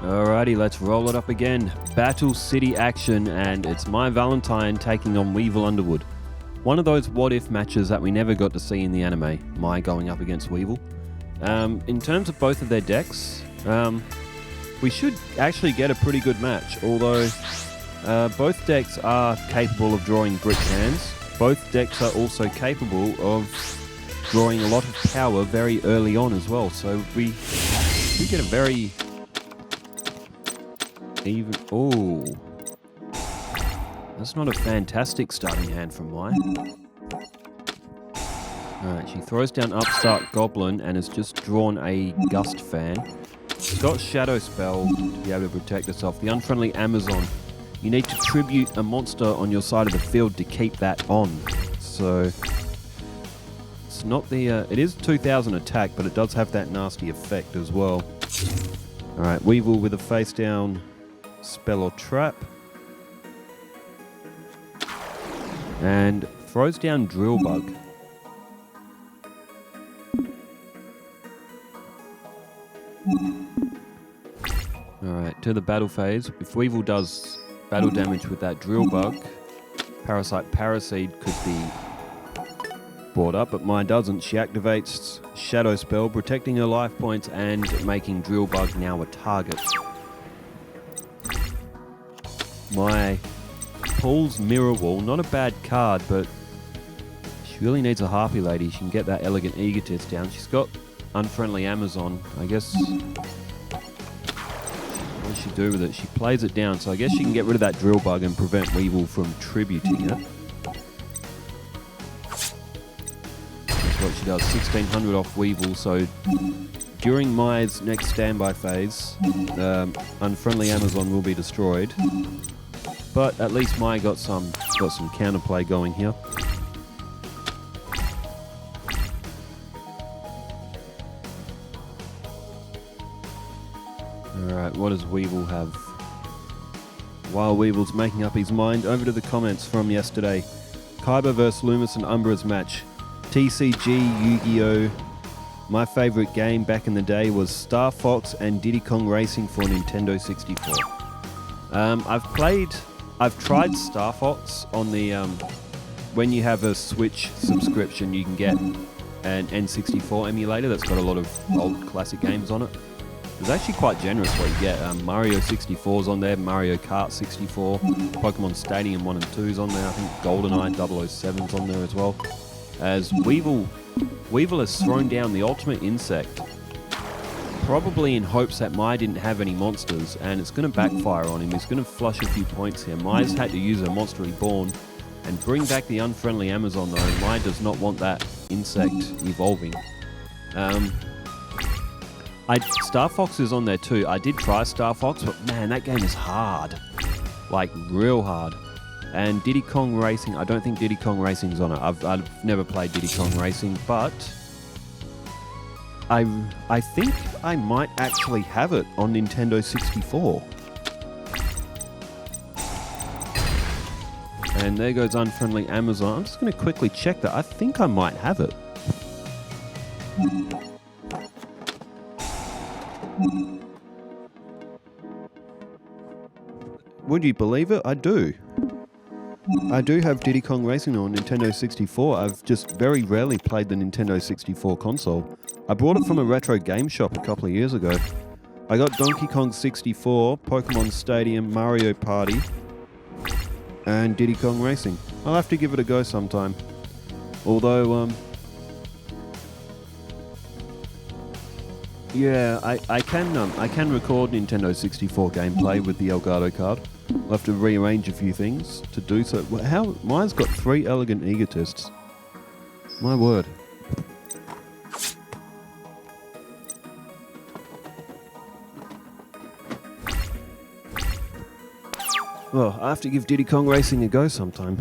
Alrighty, let's roll it up again. Battle City action, and it's my Valentine taking on Weevil Underwood. One of those what-if matches that we never got to see in the anime, my going up against Weevil. In terms of both of their decks, we should actually get a pretty good match, although both decks are capable of drawing brick hands. Both decks are also capable of drawing a lot of power very early on as well, so we get a very even... Oh, that's not a fantastic starting hand from Mai. Alright, she throws down Upstart Goblin and has just drawn a Gust Fan. She's got Shadow Spell to be able to protect herself. The Unfriendly Amazon. You need to tribute a monster on your side of the field to keep that on. So, it's not the... it is 2000 attack, but it does have that nasty effect as well. Alright, Weevil with a face down spell or trap. And throws down Drill Bug. Alright, to the battle phase. If Weevil does battle damage with that Drill Bug, Parasite Paraseed could be brought up, but mine doesn't. She activates Shadow Spell, protecting her life points and making Drill Bug now a target. My pulls Mirror Wall, not a bad card, but she really needs a Harpy Lady. She can get that Elegant Egotist down. She's got Unfriendly Amazon. I guess... what does she do with it? She plays it down, so I guess she can get rid of that Drill Bug and prevent Weevil from tributing it. That's what she does. 1600 off Weevil, so during Mai's next standby phase, Unfriendly Amazon will be destroyed. But at least Mai got some counterplay going here. Alright, what does Weevil have? While Weevil's making up his mind, over to the comments from yesterday. Kaiba vs Loomis and Umbra's match. TCG Yu-Gi-Oh! My favourite game back in the day was Star Fox and Diddy Kong Racing for Nintendo 64. I've tried Star Fox on the, when you have a Switch subscription, you can get an N64 emulator that's got a lot of old classic games on it. It's actually quite generous what you get. Mario 64's on there, Mario Kart 64, Pokemon Stadium 1 and 2's on there, I think GoldenEye 007's on there as well. As Weevil has thrown down the ultimate insect, probably in hopes that Mai didn't have any monsters, and it's going to backfire on him. He's going to flush a few points here. Mai's had to use her Monster Reborn and bring back the Unfriendly Amazon though. Mai does not want that insect evolving. Star Fox is on there too. I did try Star Fox, but man, that game is hard. Like, real hard. And Diddy Kong Racing, I don't think Diddy Kong Racing's on it. I've never played Diddy Kong Racing, but I think I might actually have it on Nintendo 64. And there goes Unfriendly Amazon. I'm just going to quickly check that. I think I might have it. Would you believe it? I do. I do have Diddy Kong Racing on Nintendo 64. I've just very rarely played the Nintendo 64 console. I brought it from a retro game shop a couple of years ago. I got Donkey Kong 64, Pokemon Stadium, Mario Party, and Diddy Kong Racing. I'll have to give it a go sometime. Although, yeah, I can record Nintendo 64 gameplay with the Elgato card. I'll have to rearrange a few things to do so. Mine's got 3 Elegant Egotists. My word. Well, I have to give Diddy Kong Racing a go sometime.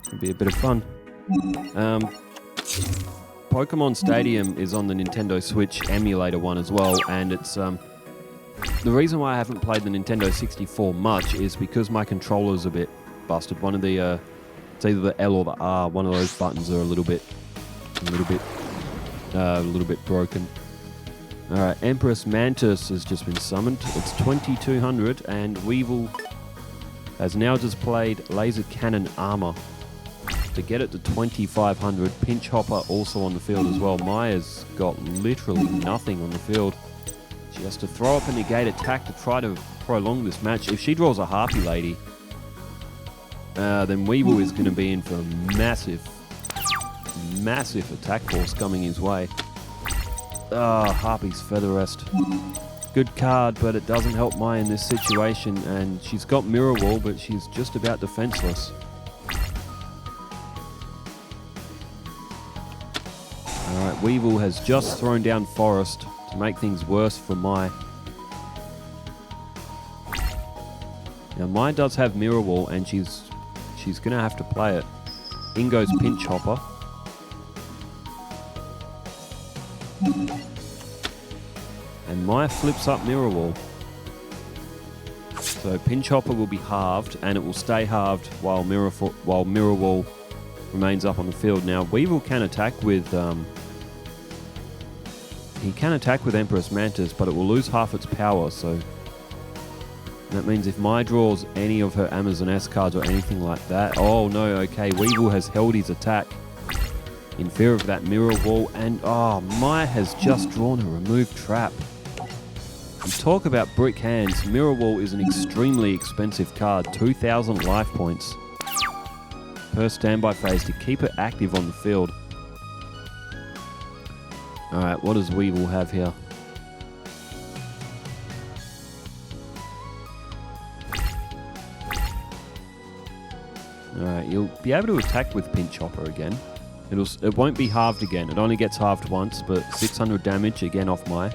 It'd be a bit of fun. Pokemon Stadium is on the Nintendo Switch emulator one as well, and it's the reason why I haven't played the Nintendo 64 much is because my controller's a bit busted. One of the it's either the L or the R. One of those buttons are a little bit broken. Alright, Empress Mantis has just been summoned. It's 2200 and Weevil has now displayed Laser Cannon Armor to get it to 2500. Pinch Hopper also on the field as well. Maya's got literally nothing on the field. She has to throw up a negate attack to try to prolong this match. If she draws a Harpy Lady, then Weevil is going to be in for a massive attack force coming his way. Harpy's Feather Rest. Good card, but it doesn't help Maya in this situation, and she's got Mirror Wall, but she's just about defenseless. Alright, Weevil has just thrown down Forest to make things worse for Mai. Now Mai does have Mirror Wall, and she's going to have to play it. In goes Pinch Hopper. And Maya flips up Mirror Wall. So Pinch Hopper will be halved, and it will stay halved while Mirror Wall remains up on the field. Now Weevil can attack with Empress Mantis, but it will lose half its power. So that means if Maya draws any of her Amazon S cards or anything like that, oh no, okay, Weevil has held his attack in fear of that Mirror Wall, and Maya has just drawn a Remove Trap. And talk about brick hands, Mirror Wall is an extremely expensive card, 2000 life points per standby phase to keep it active on the field. Alright, what does Weevil have here? Alright, you'll be able to attack with Pinch Hopper again. It won't be halved again. It only gets halved once, but 600 damage again off Mai.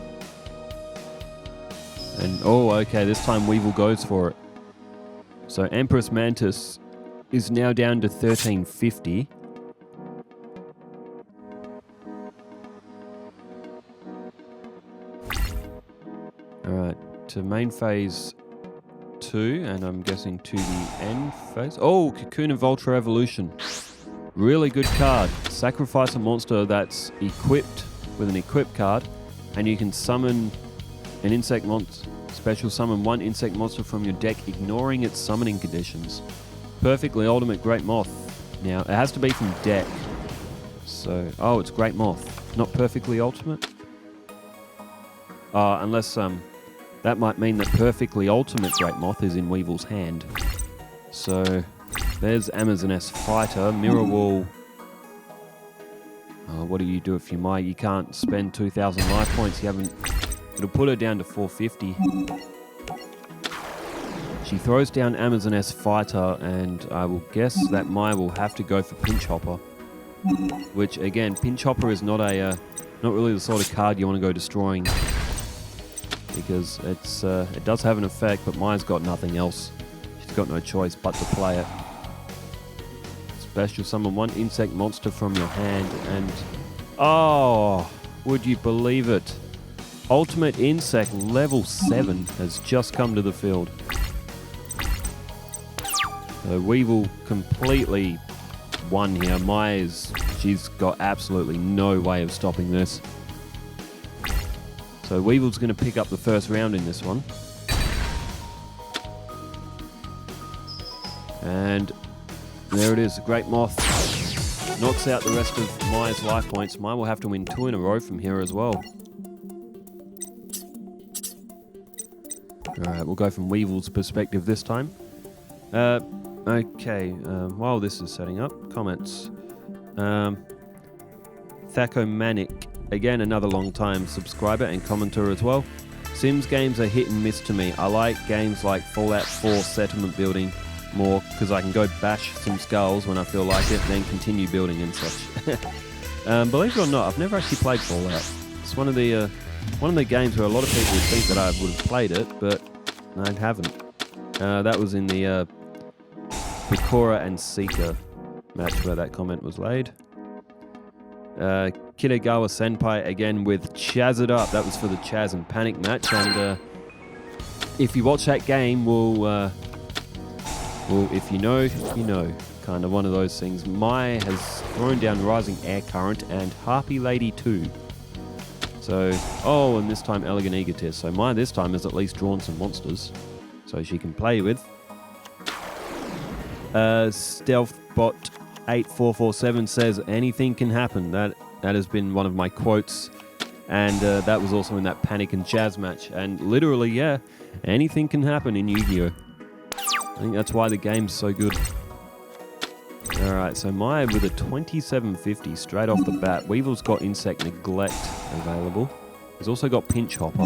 And okay, this time Weevil goes for it. So Empress Mantis is now down to 1350. Alright, to main phase 2, and I'm guessing to the end phase. Cocoon of Ultra Evolution. Really good card. Sacrifice a monster that's equipped with an equip card, and you can summon an insect monster. Special summon one insect monster from your deck, ignoring its summoning conditions. Perfectly Ultimate Great Moth. Now, it has to be from deck. So, it's Great Moth. Not Perfectly Ultimate? Unless, that might mean that Perfectly Ultimate Great Moth is in Weevil's hand. So, there's Amazon S Fighter. Mirror Wall. What do you do if you might? You can't spend 2,000 life points. You haven't. It'll put her down to 450. She throws down Amazon S Fighter, and I will guess that Maya will have to go for Pinch Hopper. Which again, Pinch Hopper is not really the sort of card you want to go destroying, because it does have an effect, but Maya's got nothing else. She's got no choice but to play it. Special summon one insect monster from your hand, and would you believe it? Ultimate Insect level 7 has just come to the field. So Weevil completely won here. She's got absolutely no way of stopping this. So Weevil's going to pick up the first round in this one. And there it is, the Great Moth knocks out the rest of Maya's life points. Maya will have to win 2 in a row from here as well. Alright, we'll go from Weevil's perspective this time. While this is setting up, comments. Thacomanic, again another long time subscriber and commenter as well. Sims games are hit and miss to me. I like games like Fallout 4 settlement building more, because I can go bash some skulls when I feel like it, then continue building and such. Believe it or not, I've never actually played Fallout. It's one of the games where a lot of people think that I would have played it, but I haven't. That was in the Picora and Seeker match where that comment was laid. Kitagawa Senpai again with Chaz It Up. That was for the Chaz and Panic match, and if you watch that game, if you know, you know. Kind of one of those things. Mai has thrown down Rising Air Current and Harpy Lady 2. So, oh, and this time Elegant Egotist. So Maya this time has at least drawn some monsters, so she can play with. Stealthbot 8447 says, anything can happen. That has been one of my quotes. And that was also in that Panic and Jazz match. And literally, yeah, anything can happen in Yu-Gi-Oh! I think that's why the game's so good. Alright, so Maya with a 2750 straight off the bat. Weevil's got Insect Neglect available. He's also got Pinch Hopper.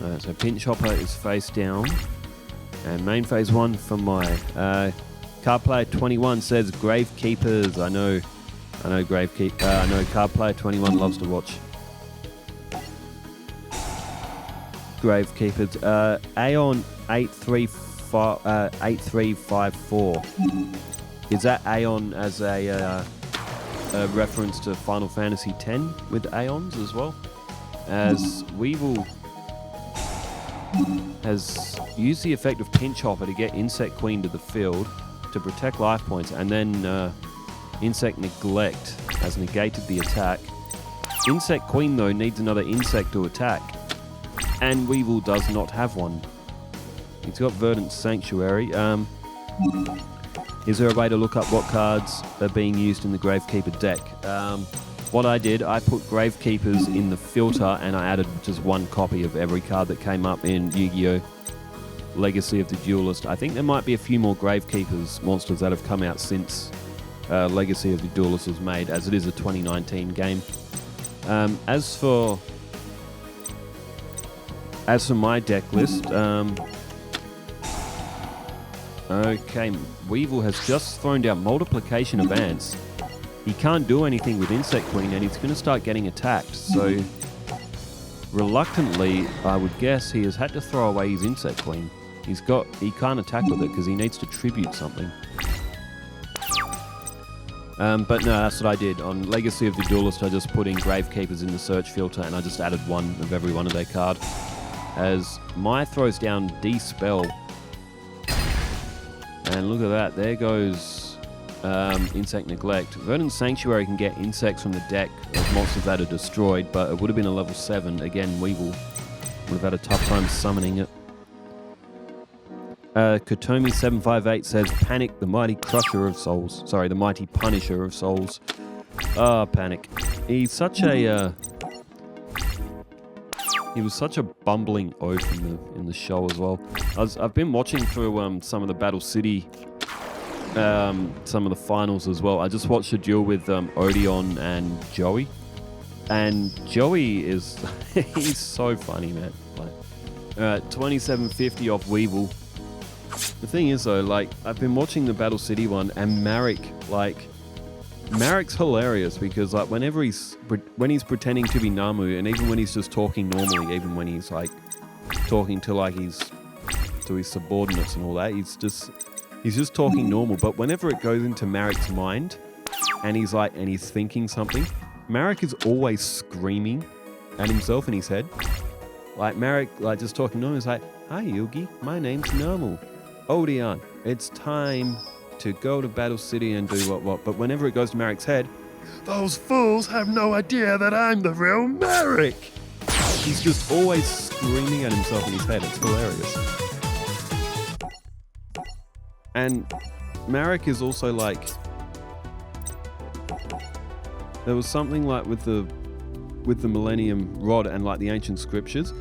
Alright, so Pinch Hopper is face down. And main phase 1 for Maya. Card Player 21 says Gravekeepers. I know Gravekeeper. I know Card Player 21 loves to watch Gravekeepers. Aeon 8354. Is that Aeon as a reference to Final Fantasy X with Aeons as well? As Weevil has used the effect of Pinch Hopper to get Insect Queen to the field to protect life points, and then Insect Neglect has negated the attack. Insect Queen, though, needs another insect to attack, and Weevil does not have one. He's got Verdant Sanctuary. Is there a way to look up what cards are being used in the Gravekeeper deck? What I did, I put Gravekeepers in the filter, and I added just one copy of every card that came up in Yu-Gi-Oh! Legacy of the Duelist. I think there might be a few more Gravekeepers monsters that have come out since Legacy of the Duelist was made, as it is a 2019 game. As for my deck list, okay, Weevil has just thrown down Multiplication of Ants. He can't do anything with Insect Queen, and he's going to start getting attacked. So, reluctantly, I would guess he has had to throw away his Insect Queen. He can't attack with it because he needs to tribute something. But no, that's what I did. On Legacy of the Duelist, I just put in Gravekeepers in the search filter, and I just added one of every one of their card. As Maya throws down D-Spell. And look at that, there goes Insect Neglect. Verdant Sanctuary can get insects from the deck of monsters that are destroyed, but it would have been a level 7. Again, Weevil would have had a tough time summoning it. Kotomi758 says, Panic, the mighty crusher of souls. Sorry, the mighty punisher of souls. Ah, Panic. He's such a... he was such a bumbling oaf in the show as well. I've been watching through some of the Battle City, some of the finals as well. I just watched a duel with Odeon and Joey. And Joey is... he's so funny, man. Like, 2750 off Weevil. The thing is, though, like, I've been watching the Battle City one, and Marek, like... Marek's hilarious because, like, when he's pretending to be Namu, and even when he's just talking normally, even when he's, like, talking to his subordinates and all that, he's just talking normal. But whenever it goes into Marek's mind, and he's thinking something, Marek is always screaming at himself in his head. Like, Marek, like, just talking normal, is like, "Hi, Yugi, my name's Normal. Odeon, it's time to go to Battle City and do what." But whenever it goes to Marek's head, "Those fools have no idea that I'm the real Marek." He's just always screaming at himself in his head. It's hilarious. And Marek is also like... there was something like with the Millennium Rod and like the Ancient Scriptures,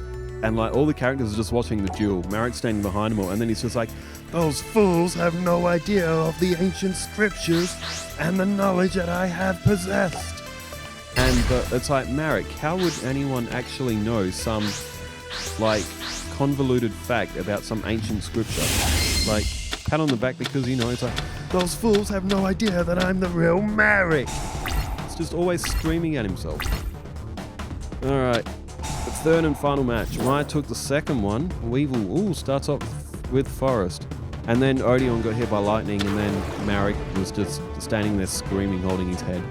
and like all the characters are just watching the duel. Marek's standing behind them all, and then he's just like, "Those fools have no idea of the Ancient Scriptures and the knowledge that I have possessed." And it's like, Marek, how would anyone actually know some like convoluted fact about some ancient scripture? Like, pat on the back because, you know, it's like, "Those fools have no idea that I'm the real Marek." It's just always screaming at himself. Alright, the third and final match. Maya took the second one. Weevil starts off with Forest. And then Odeon got hit by lightning, and then Marek was just standing there screaming, holding his head.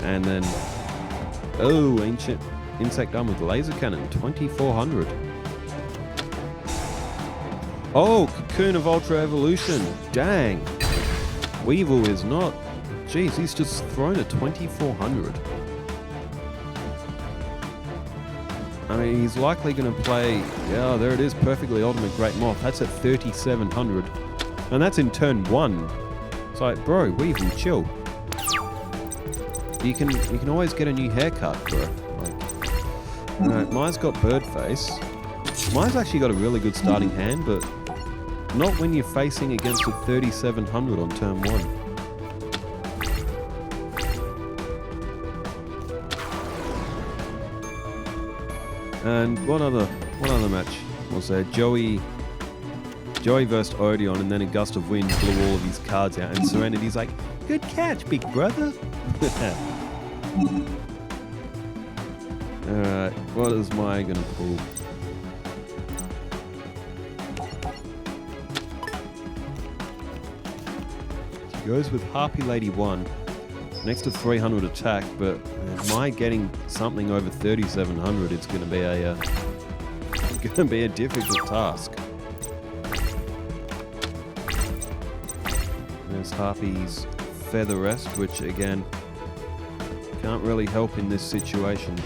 And then, Ancient Insect Arm with Laser Cannon, 2400. Oh, Cocoon of Ultra Evolution. Dang. Weevil is not... Jeez, he's just thrown a 2400. I mean, he's likely going to play... Yeah, there it is. Perfectly Ultimate Great Moth. That's at 3700. And that's in turn 1. It's like, bro, Weevil, chill. You can always get a new haircut, bro. Like, alright, Mai's got Bird Face. Mai's actually got a really good starting hand, but not when you're facing against a 3700 on turn 1. And one other match was there. Joey versus Odeon, and then a gust of wind blew all of his cards out, and Serenity's like, "Good catch, big brother." Alright, what is Mai gonna pull? She goes with Harpy Lady 1, next to 300 attack, but Mai getting something over 3700, it's gonna be a difficult task. There's Harpy's Feather Rest, which again can't really help in this situation.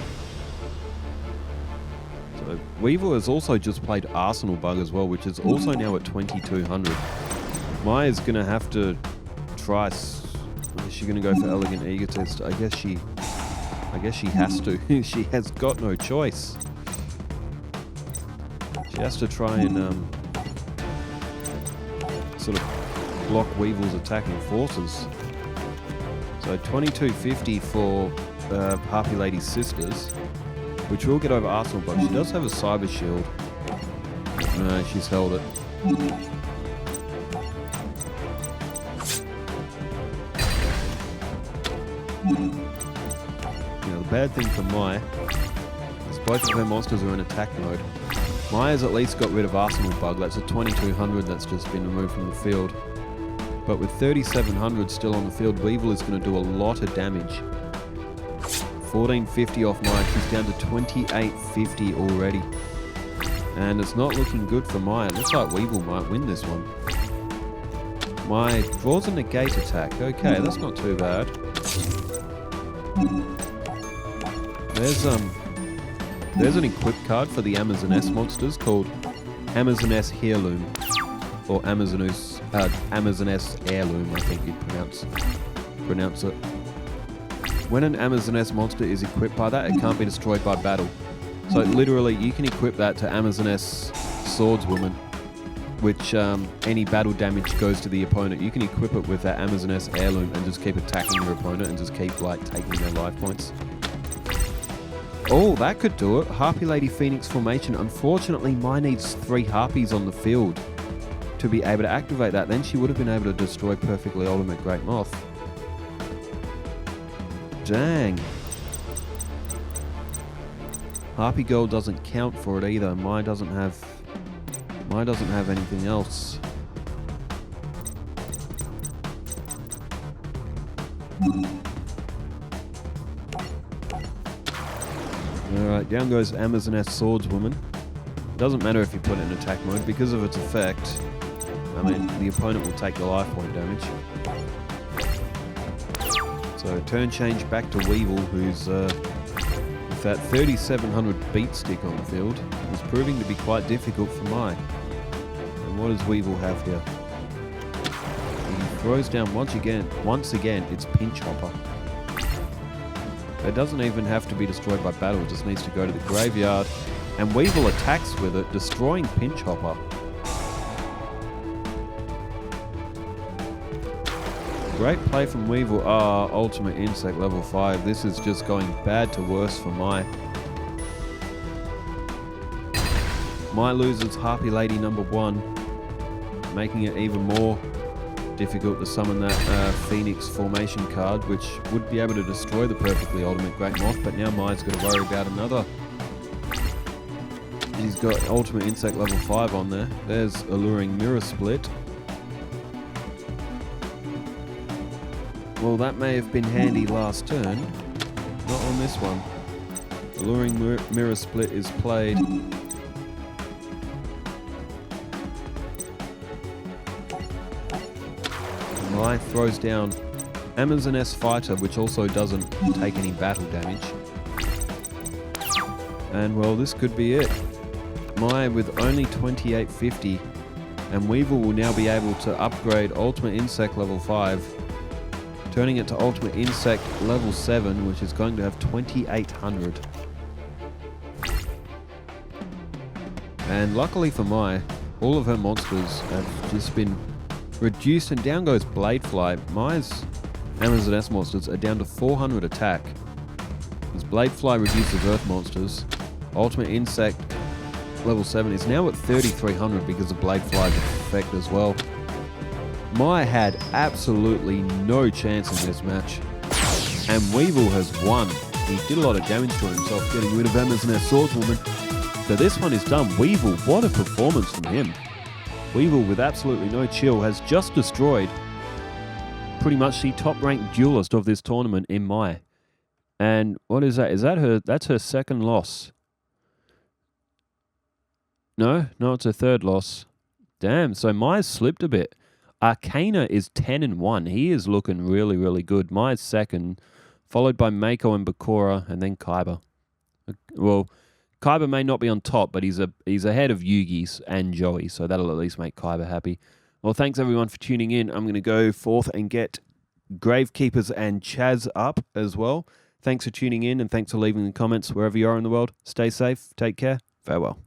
So Weevil has also just played Arsenal Bug as well, which is also now at 2200. Maya's gonna have to try. Is she gonna go for Elegant Egotist? I guess she has to. She has got no choice. She has to try and sort of block Weevil's attacking forces. So 2250 for Harpy Lady's Sisters, which will get over Arsenal Bug. She does have a Cyber Shield. No, she's held it. Now the bad thing for Mai is both of her monsters are in attack mode. Maya's at least got rid of Arsenal Bug. That's a 2200 that's just been removed from the field. But with 3700 still on the field, Weevil is going to do a lot of damage. 1450 off Maya. She's down to 2850 already. And it's not looking good for Maya. It looks like Weevil might win this one. Maya draws a negate attack. Okay, that's not too bad. There's an equip card for the Amazoness monsters called Amazoness Heirloom. Or Amazoness Heirloom, I think you'd pronounce it. When an Amazoness monster is equipped by that, it can't be destroyed by battle. So literally, you can equip that to Amazoness Swordswoman, which any battle damage goes to the opponent. You can equip it with that Amazoness Heirloom and just keep attacking your opponent and just keep like taking their life points. Oh, that could do it. Harpy Lady Phoenix formation. Unfortunately, Mai needs 3 Harpies on the field to be able to activate that. Then she would have been able to destroy Perfectly Ultimate Great Moth. Dang. Harpy Girl doesn't count for it either. Mai doesn't have anything else. Alright, down goes Amazoness Swordswoman. Doesn't matter if you put it in attack mode, because of its effect. I mean, the opponent will take the life point damage. So turn change back to Weevil, who's with that 3700 beat stick on the field, is proving to be quite difficult for Mai. And what does Weevil have here? He throws down once again, it's Pinch Hopper. It doesn't even have to be destroyed by battle, it just needs to go to the graveyard. And Weevil attacks with it, destroying Pinch Hopper. Great play from Weevil. Ultimate Insect level 5. This is just going bad to worse for Mai. Mai loses Harpy Lady number 1, making it even more difficult to summon that Phoenix formation card, which would be able to destroy the Perfectly Ultimate Great Moth, but now Mai's got to worry about another. He's got Ultimate Insect level 5 on there. There's Alluring Mirror Split. Well, that may have been handy last turn. Not on this one. Alluring Mirror Split is played. Mai throws down Amazon S Fighter, which also doesn't take any battle damage. And well, this could be it. Mai with only 2850, and Weevil will now be able to upgrade Ultimate Insect level 5, turning it to Ultimate Insect level 7, which is going to have 2800. And luckily for Mai, all of her monsters have just been reduced, and down goes Bladefly. Mai's Amazon S monsters are down to 400 attack. As Bladefly reduces Earth monsters, Ultimate Insect level 7 is now at 3300 because of Bladefly's effect as well. Mai had absolutely no chance in this match, and Weevil has won. He did a lot of damage to himself getting rid of Amazon S Swordswoman. So this one is done. Weevil, what a performance from him. Weevil, with absolutely no chill, has just destroyed pretty much the top-ranked duelist of this tournament in Mai. And what is that? Is that her? That's her second loss. No, it's her third loss. Damn, so Mai's slipped a bit. Arcana is 10-1. He is looking really, really good. Mai's second, followed by Mako and Bakura, and then Kaiba. Well, Kaiba may not be on top, but he's ahead of Yugi's and Joey, so that'll at least make Kaiba happy. Well, thanks everyone for tuning in. I'm going to go forth and get Gravekeepers and Chaz up as well. Thanks for tuning in, and thanks for leaving the comments wherever you are in the world. Stay safe, take care, farewell.